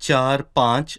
4, 5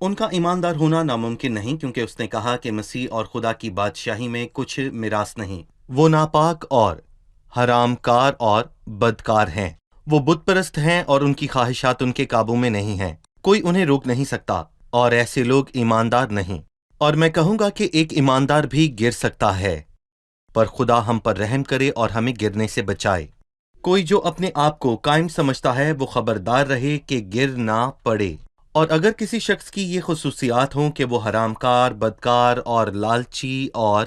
ان کا ایماندار ہونا ناممکن نہیں، کیونکہ اس نے کہا کہ مسیح اور خدا کی بادشاہی میں کچھ میراث نہیں۔ وہ ناپاک اور حرام کار اور بدکار ہیں، وہ بت پرست ہیں اور ان کی خواہشات ان کے قابو میں نہیں ہیں، کوئی انہیں روک نہیں سکتا، اور ایسے لوگ ایماندار نہیں۔ اور میں کہوں گا کہ ایک ایماندار بھی گر سکتا ہے، پر خدا ہم پر رحم کرے اور ہمیں گرنے سے بچائے۔ کوئی جو اپنے آپ کو قائم سمجھتا ہے وہ خبردار رہے کہ گر نہ پڑے۔ اور اگر کسی شخص کی یہ خصوصیات ہوں کہ وہ حرام کار، بدکار اور لالچی اور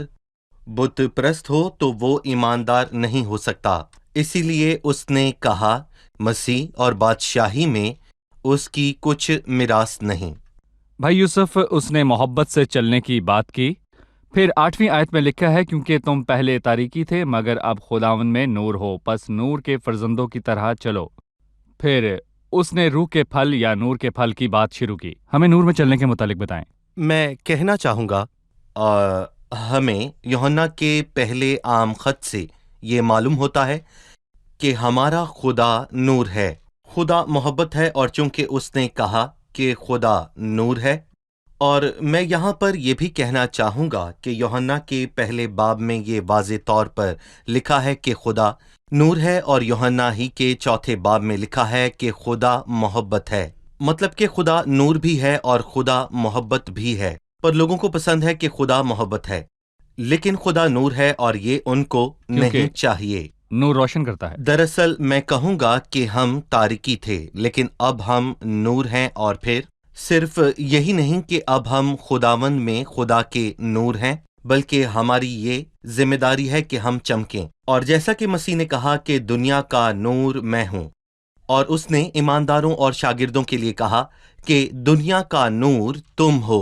بت پرست ہو تو وہ ایماندار نہیں ہو سکتا۔ اسی لیے اس نے کہا مسیح اور بادشاہی میں اس کی کچھ میراث نہیں۔ بھائی یوسف، اس نے محبت سے چلنے کی بات کی۔ پھر 8ویں آیت میں لکھا ہے، کیونکہ تم پہلے تاریکی تھے مگر اب خداوند میں نور ہو، پس نور کے فرزندوں کی طرح چلو۔ پھر اس نے روح کے پھل یا نور کے پھل کی بات شروع کی۔ ہمیں نور میں چلنے کے متعلق بتائیں۔ میں کہنا چاہوں گا ہمیں یوحنا کے پہلے عام خط سے یہ معلوم ہوتا ہے کہ ہمارا خدا نور ہے، خدا محبت ہے، اور چونکہ اس نے کہا کہ خدا نور ہے، اور میں یہاں پر یہ بھی کہنا چاہوں گا کہ یوحنا کے پہلے باب میں یہ واضح طور پر لکھا ہے کہ خدا نور ہے، اور یوحنا ہی کے چوتھے باب میں لکھا ہے کہ خدا محبت ہے۔ مطلب کہ خدا نور بھی ہے اور خدا محبت بھی ہے، پر لوگوں کو پسند ہے کہ خدا محبت ہے، لیکن خدا نور ہے اور یہ ان کو نہیں چاہیے۔ نور روشن کرتا ہے۔ دراصل میں کہوں گا کہ ہم تاریکی تھے لیکن اب ہم نور ہیں، اور پھر صرف یہی نہیں کہ اب ہم خداوند میں خدا کے نور ہیں، بلکہ ہماری یہ ذمہ داری ہے کہ ہم چمکیں۔ اور جیسا کہ مسیح نے کہا کہ دنیا کا نور میں ہوں، اور اس نے ایمانداروں اور شاگردوں کے لیے کہا کہ دنیا کا نور تم ہو۔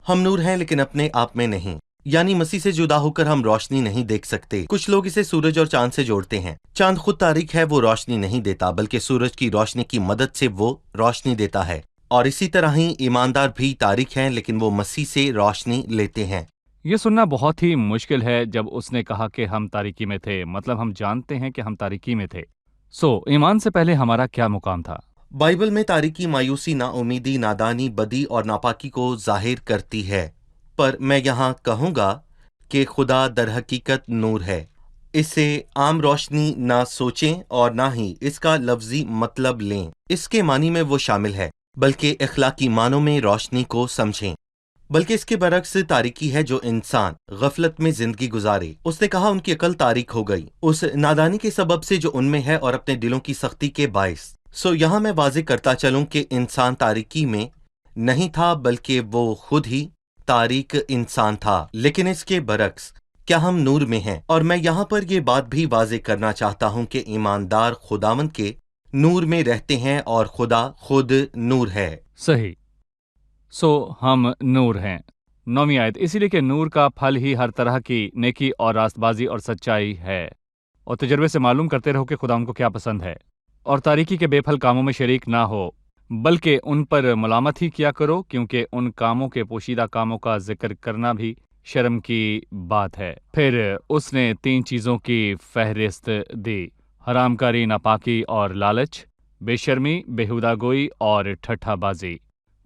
ہم نور ہیں لیکن اپنے آپ میں نہیں، یعنی مسیح سے جدا ہو کر ہم روشنی نہیں دیکھ سکتے۔ کچھ لوگ اسے سورج اور چاند سے جوڑتے ہیں۔ چاند خود تاریک ہے، وہ روشنی نہیں دیتا، بلکہ سورج کی روشنی کی مدد سے وہ روشنی دیتا ہے۔ اور اسی طرح ہی ایماندار بھی تاریک ہیں لیکن وہ مسیح سے روشنی لیتے ہیں۔ یہ سننا بہت ہی مشکل ہے جب اس نے کہا کہ ہم تاریکی میں تھے، مطلب ہم جانتے ہیں کہ ہم تاریکی میں تھے۔ ایمان سے پہلے ہمارا کیا مقام تھا؟ بائبل میں تاریکی مایوسی، نا امیدی، نادانی، بدی اور ناپاکی کو ظاہر کرتی ہے، پر میں یہاں کہوں گا کہ خدا در حقیقت نور ہے۔ اسے عام روشنی نہ سوچیں اور نہ ہی اس کا لفظی مطلب لیں، اس کے معنی میں وہ شامل ہے، بلکہ اخلاقی معنوں میں روشنی کو سمجھیں۔ بلکہ اس کے برعکس تاریکی ہے جو انسان غفلت میں زندگی گزارے۔ اس نے کہا ان کی عقل تاریک ہو گئی، اس نادانی کے سبب سے جو ان میں ہے اور اپنے دلوں کی سختی کے باعث۔ یہاں میں واضح کرتا چلوں کہ انسان تاریکی میں نہیں تھا، بلکہ وہ خود ہی تاریک انسان تھا۔ لیکن اس کے برعکس کیا ہم نور میں ہیں؟ اور میں یہاں پر یہ بات بھی واضح کرنا چاہتا ہوں کہ ایماندار خداوند کے نور میں رہتے ہیں اور خدا خود نور ہے۔ صحیح۔ ہم نور ہیں۔ 9ویں آیت، اسی لیے کہ نور کا پھل ہی ہر طرح کی نیکی اور راست بازی اور سچائی ہے، اور تجربے سے معلوم کرتے رہو کہ خدا ان کو کیا پسند ہے، اور تاریکی کے بے پھل کاموں میں شریک نہ ہو، بلکہ ان پر ملامت ہی کیا کرو، کیونکہ ان کاموں کے پوشیدہ کاموں کا ذکر کرنا بھی شرم کی بات ہے۔ پھر اس نے 3 چیزوں کی فہرست دی: حرام کاری، ناپاکی اور لالچ، بے شرمی، بےہودہ گوئی اور ٹھٹھا بازی۔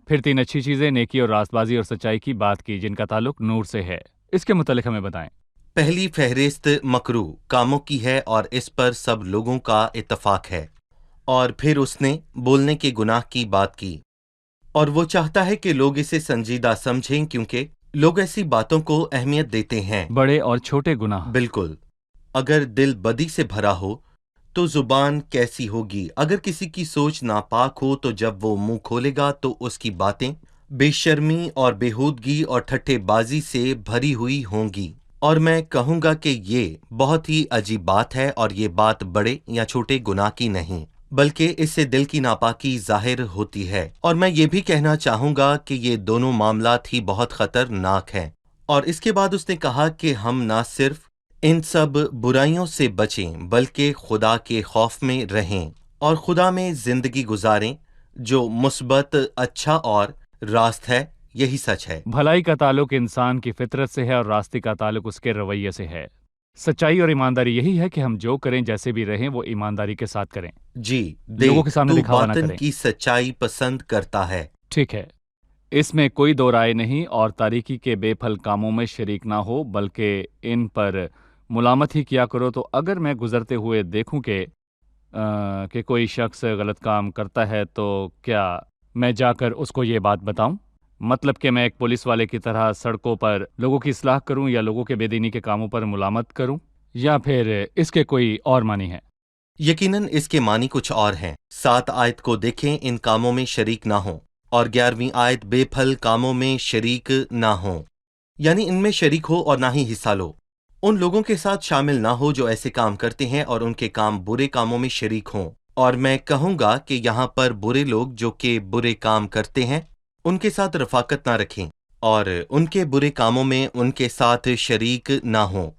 پھر 3 اچھی چیزیں، نیکی اور راست بازی اور سچائی کی بات کی، جن کا تعلق نور سے ہے۔ اس کے متعلق ہمیں بتائیں۔ پہلی فہرست مکروہ کاموں کی ہے اور اس پر سب لوگوں کا اتفاق ہے۔ اور پھر اس نے بولنے کے گناہ کی بات کی، اور وہ چاہتا ہے کہ لوگ اسے سنجیدہ سمجھیں، کیونکہ لوگ ایسی باتوں کو اہمیت دیتے ہیں۔ بڑے اور چھوٹے گناہ۔ بالکل۔ اگر دل بدی سے بھرا ہو تو زبان کیسی ہوگی؟ اگر کسی کی سوچ ناپاک ہو تو جب وہ منہ کھولے گا تو اس کی باتیں بے شرمی اور بےہودگی اور ٹھٹھے بازی سے بھری ہوئی ہوں گی۔ اور میں کہوں گا کہ یہ بہت ہی عجیب بات ہے، اور یہ بات بڑے یا چھوٹے گناہ کی نہیں، بلکہ اس سے دل کی ناپاکی ظاہر ہوتی ہے۔ اور میں یہ بھی کہنا چاہوں گا کہ یہ دونوں معاملات ہی بہت خطرناک ہیں۔ اور اس کے بعد اس نے کہا کہ ہم نہ صرف ان سب برائیوں سے بچیں بلکہ خدا کے خوف میں رہیں اور خدا میں زندگی گزاریں، جو مثبت، اچھا اور راست ہے۔ یہی سچ ہے۔ بھلائی کا تعلق انسان کی فطرت سے ہے اور راستے کا تعلق اس کے رویے سے ہے۔ سچائی اور ایمانداری یہی ہے کہ ہم جو کریں، جیسے بھی رہیں، وہ ایمانداری کے ساتھ کریں۔ جی، لوگوں کے سامنے تو دکھاوا نہ باطن کریں۔ کی سچائی پسند کرتا ہے۔ ٹھیک ہے۔ اس میں کوئی دو رائے نہیں اور تاریکی کے بے پھل کاموں میں شریک نہ ہو بلکہ ان پر ملامت ہی کیا کرو۔ تو اگر میں گزرتے ہوئے دیکھوں کہ کوئی شخص غلط کام کرتا ہے تو کیا میں جا کر اس کو یہ بات بتاؤں؟ مطلب کہ میں ایک پولیس والے کی طرح سڑکوں پر لوگوں کی اصلاح کروں یا لوگوں کے بے دینی کے کاموں پر ملامت کروں، یا پھر اس کے کوئی اور معنی ہے؟ یقیناً اس کے معنی کچھ اور ہیں۔ 7 آیت کو دیکھیں، ان کاموں میں شریک نہ ہوں، اور 11ویں آیت بے پھل کاموں میں شریک نہ ہوں، یعنی ان میں شریک ہو اور نہ ہی حصہ لو۔ ان لوگوں کے ساتھ شامل نہ ہو جو ایسے کام کرتے ہیں اور ان کے کام برے کاموں میں شریک ہوں۔ اور میں کہوں گا کہ یہاں پر برے لوگ جو کہ برے کام کرتے ہیں ان کے ساتھ رفاقت نہ رکھیں اور ان کے برے کاموں میں ان کے ساتھ شریک نہ ہوں،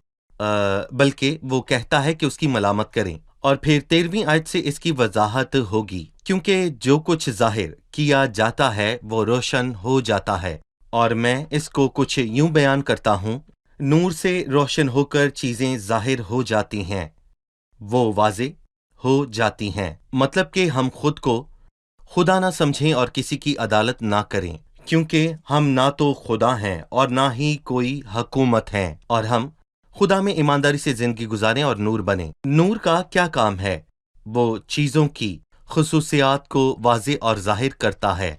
بلکہ وہ کہتا ہے کہ اس کی ملامت کریں۔ اور پھر 13ویں آیت سے اس کی وضاحت ہوگی، کیونکہ جو کچھ ظاہر کیا جاتا ہے وہ روشن ہو جاتا ہے۔ اور میں اس کو کچھ یوں بیان کرتا ہوں، نور سے روشن ہو کر چیزیں ظاہر ہو جاتی ہیں، وہ واضح ہو جاتی ہیں۔ مطلب کہ ہم خود کو خدا نہ سمجھیں اور کسی کی عدالت نہ کریں، کیونکہ ہم نہ تو خدا ہیں اور نہ ہی کوئی حکومت ہیں، اور ہم خدا میں ایمانداری سے زندگی گزاریں اور نور بنیں۔ نور کا کیا کام ہے؟ وہ چیزوں کی خصوصیات کو واضح اور ظاہر کرتا ہے۔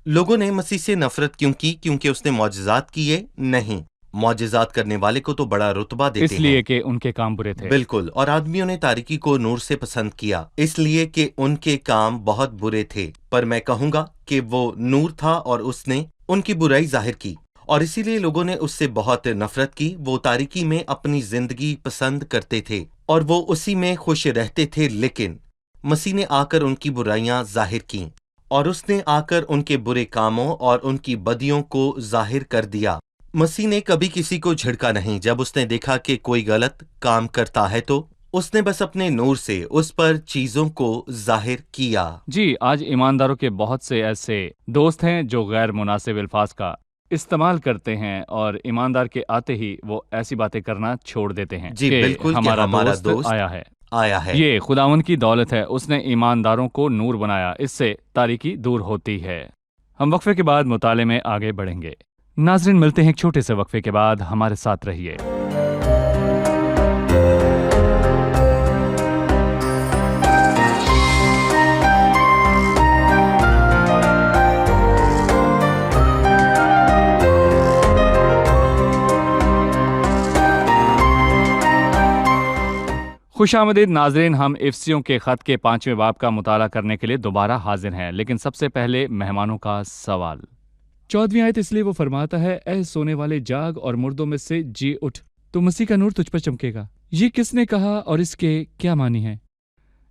لوگوں نے مسیح سے نفرت کیوں کی؟ کیونکہ اس نے معجزات کیے؟ نہیں، معجزات کرنے والے کو تو بڑا رتبہ دیتے ہیں، اس لیے کہ ان کے کام برے تھے۔ بالکل، اور آدمیوں نے تاریکی کو نور سے پسند کیا اس لیے کہ ان کے کام بہت برے تھے۔ پر میں کہوں گا کہ وہ نور تھا اور اس نے ان کی برائی ظاہر کی، اور اسی لیے لوگوں نے اس سے بہت نفرت کی۔ وہ تاریکی میں اپنی زندگی پسند کرتے تھے اور وہ اسی میں خوش رہتے تھے، لیکن مسیح نے آ کر ان کی برائیاں ظاہر کیں، اور اس نے آ کر ان کے برے کاموں اور ان کی بدیوں کو ظاہر کر دیا۔ مسیح نے کبھی کسی کو جھڑکا نہیں۔ جب اس نے دیکھا کہ کوئی غلط کام کرتا ہے تو اس نے بس اپنے نور سے اس پر چیزوں کو ظاہر کیا۔ جی، آج ایمانداروں کے بہت سے ایسے دوست ہیں جو غیر مناسب الفاظ کا استعمال کرتے ہیں، اور ایماندار کے آتے ہی وہ ایسی باتیں کرنا چھوڑ دیتے ہیں جی کہ بالکل، کہ ہمارا ہمارا دوست آیا ہے۔ آیا ہے۔ یہ خداوند کی دولت ہے، اس نے ایمانداروں کو نور بنایا، اس سے تاریکی دور ہوتی ہے۔ ہم وقفے کے بعد مطالعے میں آگے بڑھیں گے۔ ناظرین، ملتے ہیں ایک چھوٹے سے وقفے کے بعد، ہمارے ساتھ رہیے۔ خوش آمدید ناظرین، ہم افسیوں کے خط کے 5ویں باب کا مطالعہ کرنے کے لیے دوبارہ حاضر ہیں، لیکن سب سے پہلے مہمانوں کا سوال۔ 14ویں آیت، اس لیے وہ فرماتا ہے، اے سونے والے جاگ اور مردوں میں سے جی اٹھ، تو مسیح کا نور تجھ پر چمکے گا۔ یہ کس نے کہا اور اس کے کیا معنی ہے؟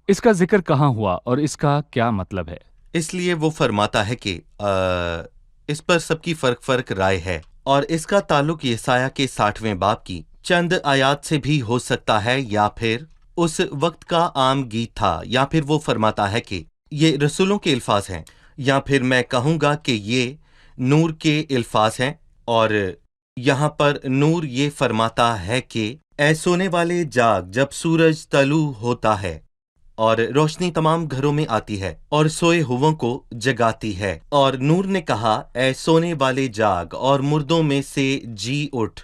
اس کا ذکر کہاں ہوا اور اس کا کیا مطلب ہے؟ اس لیے وہ فرماتا ہے کہ اس پر سب کی فرق رائے ہے، اور اس کا تعلق یسایہ کے 60ویں باب کی چند آیات سے بھی ہو سکتا ہے، یا پھر اس وقت کا عام گیت تھا، یا پھر وہ فرماتا ہے کہ یہ رسولوں کے الفاظ ہیں، یا پھر میں کہوں گا کہ یہ نور کے الفاظ ہیں۔ اور یہاں پر نور یہ فرماتا ہے کہ اے سونے والے جاگ، جب سورج طلوع ہوتا ہے اور روشنی تمام گھروں میں آتی ہے اور سوئے ہووں کو جگاتی ہے۔ اور نور نے کہا، اے سونے والے جاگ اور مردوں میں سے جی اٹھ۔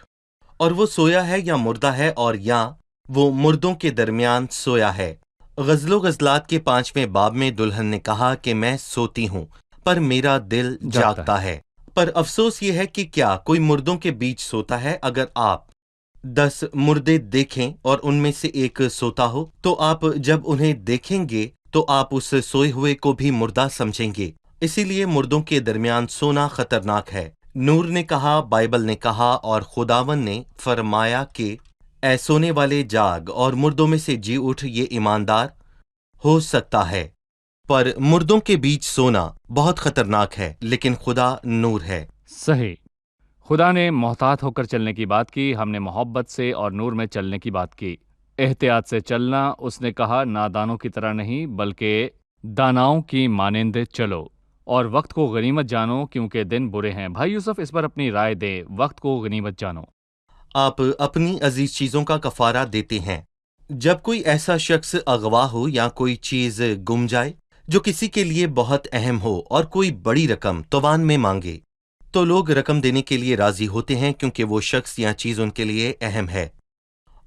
اور وہ سویا ہے یا مردہ ہے، اور یا وہ مردوں کے درمیان سویا ہے۔ غزل و غزلات کے 5ویں باب میں دلہن نے کہا کہ میں سوتی ہوں پر میرا دل جاگتا ہے۔ پر افسوس یہ ہے کہ کیا کوئی مردوں کے بیچ سوتا ہے؟ اگر آپ 10 مردے دیکھیں اور ان میں سے ایک سوتا ہو تو آپ جب انہیں دیکھیں گے تو آپ اس سوئے ہوئے کو بھی مردہ سمجھیں گے۔ اسی لیے مردوں کے درمیان سونا خطرناک ہے۔ نور نے کہا، بائبل نے کہا، اور خداوند نے فرمایا کہ اے سونے والے جاگ اور مردوں میں سے جی اٹھ۔ یہ ایماندار ہو سکتا ہے، پر مردوں کے بیچ سونا بہت خطرناک ہے، لیکن خدا نور ہے۔ صحیح، خدا نے محتاط ہو کر چلنے کی بات کی، ہم نے محبت سے اور نور میں چلنے کی بات کی، احتیاط سے چلنا۔ اس نے کہا، نادانوں کی طرح نہیں بلکہ داناؤں کی مانند چلو، اور وقت کو غنیمت جانو کیونکہ دن برے ہیں۔ بھائی یوسف، اس پر اپنی رائے دیں، وقت کو غنیمت جانو۔ آپ اپنی عزیز چیزوں کا کفارہ دیتے ہیں۔ جب کوئی ایسا شخص اغوا ہو یا کوئی چیز گم جائے جو کسی کے لیے بہت اہم ہو اور کوئی بڑی رقم توان میں مانگے تو لوگ رقم دینے کے لیے راضی ہوتے ہیں کیونکہ وہ شخص یا چیز ان کے لیے اہم ہے۔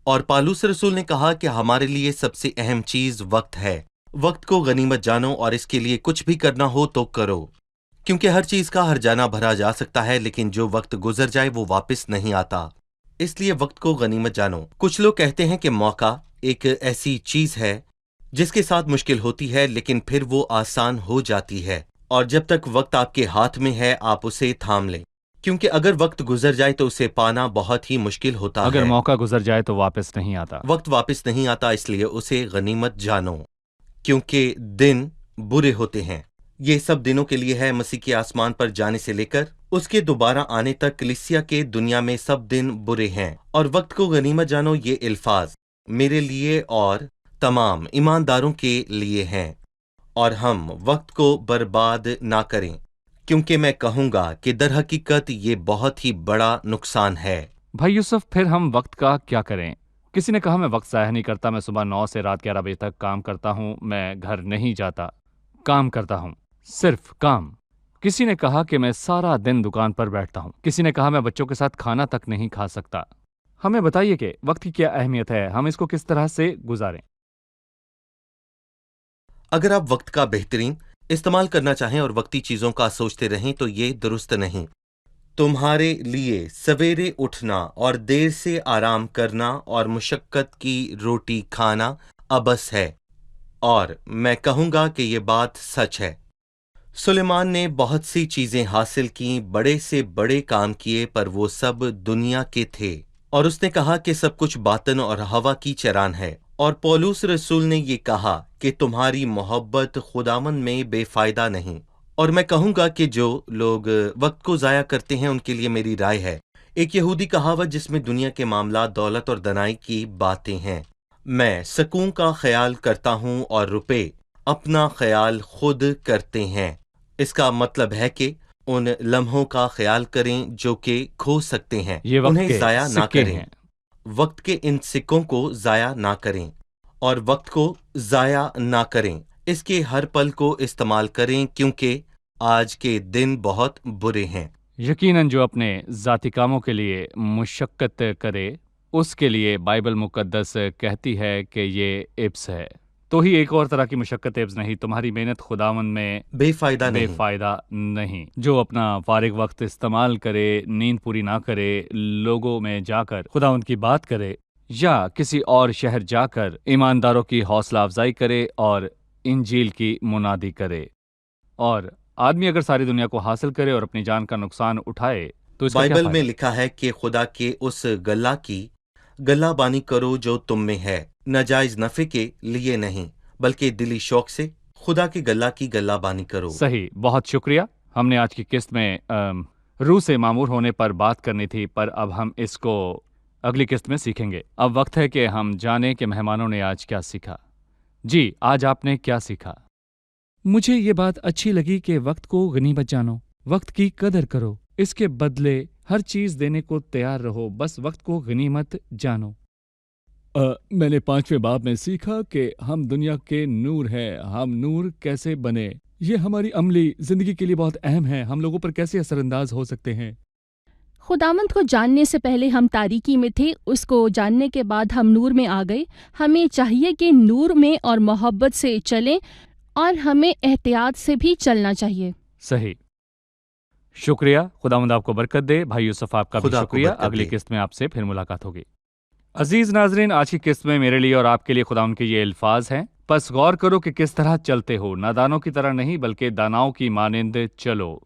اور پالوس رسول نے کہا کہ ہمارے لیے سب سے اہم چیز وقت ہے۔ وقت کو غنیمت جانو اور اس کے لیے کچھ بھی کرنا ہو تو کرو، کیونکہ ہر چیز کا ہر جانا بھرا جا سکتا ہے، لیکن جو وقت گزر جائے وہ واپس نہیں آتا، اس لیے وقت کو غنیمت جانو۔ کچھ لوگ کہتے ہیں کہ موقع ایک ایسی چیز ہے جس کے ساتھ مشکل ہوتی ہے لیکن پھر وہ آسان ہو جاتی ہے، اور جب تک وقت آپ کے ہاتھ میں ہے آپ اسے تھام لیں، کیونکہ اگر وقت گزر جائے تو اسے پانا بہت ہی مشکل ہوتا ہے۔ اگر موقع گزر جائے تو واپس نہیں آتا۔ وقت واپس نہیں آتا، اس لیے اسے غنیمت جانو، کیونکہ دن برے ہوتے ہیں۔ یہ سب دنوں کے لیے ہے، مسیح کے آسمان پر جانے سے لے کر اس کے دوبارہ آنے تک کلیسیا کے دنیا میں سب دن برے ہیں۔ اور وقت کو غنیمت جانو، یہ الفاظ میرے لیے اور تمام ایمانداروں کے لیے ہیں، اور ہم وقت کو برباد نہ کریں، کیونکہ میں کہوں گا کہ در حقیقت یہ بہت ہی بڑا نقصان ہے۔ بھائی یوسف، پھر ہم وقت کا کیا کریں؟ کسی نے کہا میں وقت ضائع نہیں کرتا، میں صبح 9 سے رات 11 بجے تک کام کرتا ہوں، میں گھر نہیں جاتا، کام کرتا ہوں، صرف کام۔ کسی نے کہا کہ میں سارا دن دکان پر بیٹھتا ہوں، کسی نے کہا میں بچوں کے ساتھ کھانا تک نہیں کھا سکتا۔ ہمیں بتائیے کہ وقت کی کیا اہمیت ہے، ہم اس کو کس طرح سے گزاریں؟ اگر آپ وقت کا بہترین استعمال کرنا چاہیں اور وقتی چیزوں کا سوچتے رہیں تو یہ درست نہیں۔ تمہارے لیے سویرے اٹھنا اور دیر سے آرام کرنا اور مشقت کی روٹی کھانا ابس ہے، اور میں کہوں گا کہ یہ بات سچ ہے۔ سلیمان نے بہت سی چیزیں حاصل کیں، بڑے سے بڑے کام کیے، پر وہ سب دنیا کے تھے، اور اس نے کہا کہ سب کچھ باطن اور ہوا کی چران ہے۔ اور پولس رسول نے یہ کہا کہ تمہاری محبت خداوند میں بے فائدہ نہیں۔ اور میں کہوں گا کہ جو لوگ وقت کو ضائع کرتے ہیں ان کے لیے میری رائے ہے، ایک یہودی کہاوت جس میں دنیا کے معاملات، دولت اور دنائی کی باتیں ہیں، میں سکون کا خیال کرتا ہوں اور روپے اپنا خیال خود کرتے ہیں۔ اس کا مطلب ہے کہ ان لمحوں کا خیال کریں جو کہ کھو سکتے ہیں، یہ وقت انہیں کے ضائع نہ سکے کریں۔ ہیں۔ وقت کے ان سکوں کو ضائع نہ کریں، اور وقت کو ضائع نہ کریں، اس کے ہر پل کو استعمال کریں، کیونکہ آج کے دن بہت برے ہیں۔ یقیناً جو اپنے ذاتی کاموں کے لیے مشقت کرے اس کے لیے بائبل مقدس کہتی ہے کہ یہ عبث ہے، تو ہی ایک اور طرح کی مشقت عبث نہیں، تمہاری محنت خداوند میں بے فائدہ بے نہیں۔ فائدہ نہیں۔ جو اپنا فارغ وقت استعمال کرے، نیند پوری نہ کرے، لوگوں میں جا کر خداوند کی بات کرے، یا کسی اور شہر جا کر ایمانداروں کی حوصلہ افزائی کرے اور انجیل کی منادی کرے، اور آدمی اگر ساری دنیا کو حاصل کرے اور اپنی جان کا نقصان اٹھائے تو اس کا کیا بائبل میں فائدہ؟ لکھا ہے کہ خدا کے اس گلہ کی گلہ بانی کرو جو تم میں ہے، ناجائز نفع کے لیے نہیں بلکہ دلی شوق سے خدا کے گلہ کی گلہ بانی کرو۔ صحیح، بہت شکریہ۔ ہم نے آج کی قسط میں روح سے معمور ہونے پر بات کرنی تھی، پر اب ہم اس کو اگلی قسط میں سیکھیں گے۔ اب وقت ہے کہ ہم جانیں کہ مہمانوں نے آج کیا سیکھا۔ جی، آج آپ نے کیا سیکھا؟ مجھے یہ بات اچھی لگی کہ وقت کو غنیمت جانو، وقت کی قدر کرو، اس کے بدلے ہر چیز دینے کو تیار رہو، بس وقت کو غنیمت جانو۔ میں نے 5ویں باب میں سیکھا کہ ہم دنیا کے نور ہیں، ہم نور کیسے بنے، یہ ہماری عملی زندگی کے لیے بہت اہم ہے، ہم لوگوں پر کیسے اثر انداز ہو سکتے ہیں۔ خداوند کو جاننے سے پہلے ہم تاریکی میں تھے، اس کو جاننے کے بعد ہم نور میں آ گئے۔ ہمیں چاہیے کہ نور میں اور محبت سے چلیں، اور ہمیں احتیاط سے بھی چلنا چاہیے۔ صحیح، شکریہ۔ خداوند آپ کو برکت دے۔ بھائی یوسف، آپ کا بھی خدا کو شکریہ۔ برکت اگلی دے۔ قسط میں آپ سے پھر ملاقات ہوگی۔ عزیز ناظرین، آج کی قسط میں میرے لیے اور آپ کے لیے خداوند کے یہ الفاظ ہیں، پس غور کرو کہ کس طرح چلتے ہو، نادانوں کی طرح نہیں بلکہ داناؤں کی مانند چلو،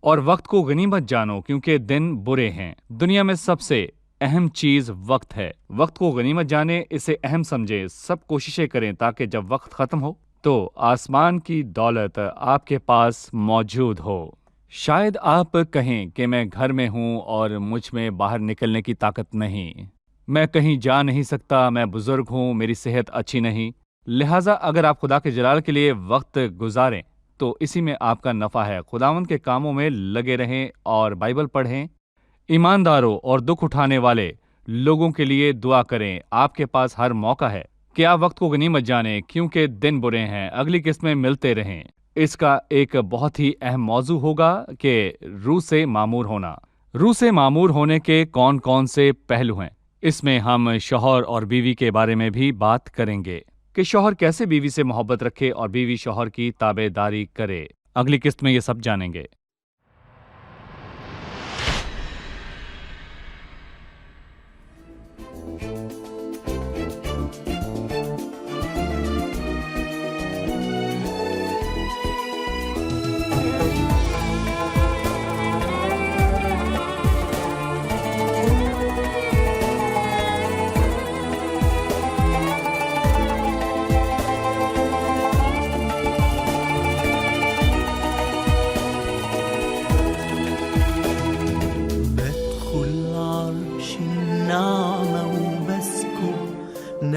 اور وقت کو غنیمت جانو کیونکہ دن برے ہیں۔ دنیا میں سب سے اہم چیز وقت ہے۔ وقت کو غنیمت جانیں، اسے اہم سمجھیں، سب کوششیں کریں تاکہ جب وقت ختم ہو تو آسمان کی دولت آپ کے پاس موجود ہو۔ شاید آپ کہیں کہ میں گھر میں ہوں اور مجھ میں باہر نکلنے کی طاقت نہیں، میں کہیں جا نہیں سکتا، میں بزرگ ہوں، میری صحت اچھی نہیں، لہٰذا اگر آپ خدا کے جلال کے لیے وقت گزاریں تو اسی میں آپ کا نفع ہے۔ خداوند کے کاموں میں لگے رہیں اور بائبل پڑھیں، ایمانداروں اور دکھ اٹھانے والے لوگوں کے لیے دعا کریں۔ آپ کے پاس ہر موقع ہے کہ آپ وقت کو غنیمت جانیں کیونکہ دن برے ہیں، اگلی قسط میں ملتے رہیں۔ اس کا ایک بہت ہی اہم موضوع ہوگا کہ روح سے معمور ہونا۔ روح سے معمور ہونے کے کون کون سے پہلو ہیں؟ اس میں ہم شوہر اور بیوی کے بارے میں بھی بات کریں گے کہ شوہر کیسے بیوی سے محبت رکھے اور بیوی شوہر کی تابع داری کرے۔ اگلی قسط میں یہ سب جانیں گے۔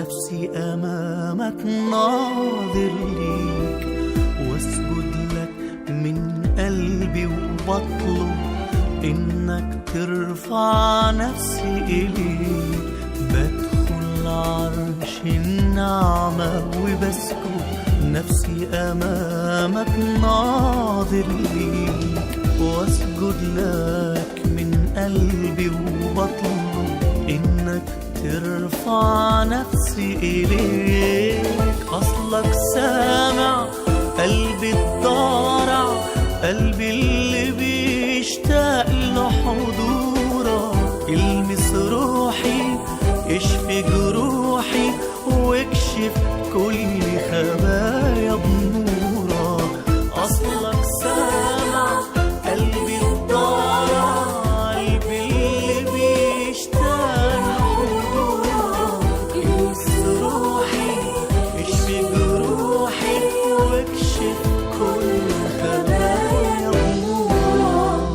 نفسي أمامك ناظر ليك واسجد لك من قلبي وبطلب إنك ترفع نفسي إليك. بدخل عرش النعمة وبسكت نفسي أمامك ناظر ليك واسجد لك من قلبي وبطلب إنك ترفع نفسي إليك. أصلك سامع قلبي الضارع، قلبي اللي بيشتاق لحضورك. المس روحي اشفي جروحي واكشف كل خبايا بنورك. أصلك سامع قلبي الضارع، قلبي اللي بيشتاق لحضورك. المس روحي اشفي جروحي واكشف كل خبايا بنورك.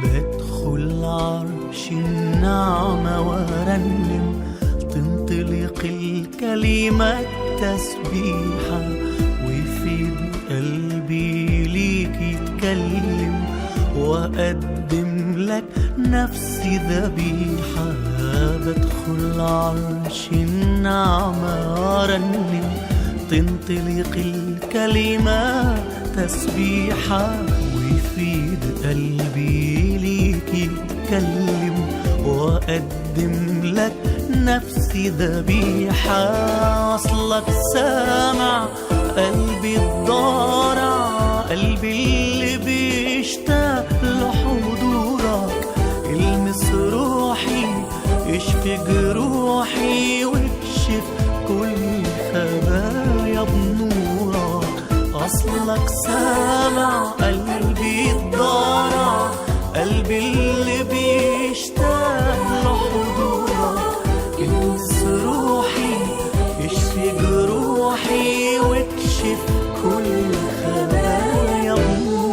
بدخل عرش النعمة وارنم، تنطلق الكلمة التسبيحة ويفيد قلبي ليك يتكلم وأقدم لك نفسي ذبيحة. بدخل عرش النعمة وارنم، تنطلق الكلمة تسبيحة ويفيد قلبي ليك يتكلم وأقدم لك نفسي ذبيحة. أصلك سامع قلبي الضارع، قلبي اللي بيشتاق لحضورك. المس روحي اشفي جروحي واكشف كل خبايا بنورك. أصلك سامع قلبي الضارع، قلبي اللي بيشتاق لحضورك. المس روحي اشفي جروحي واكشف كل خبايا بنورك.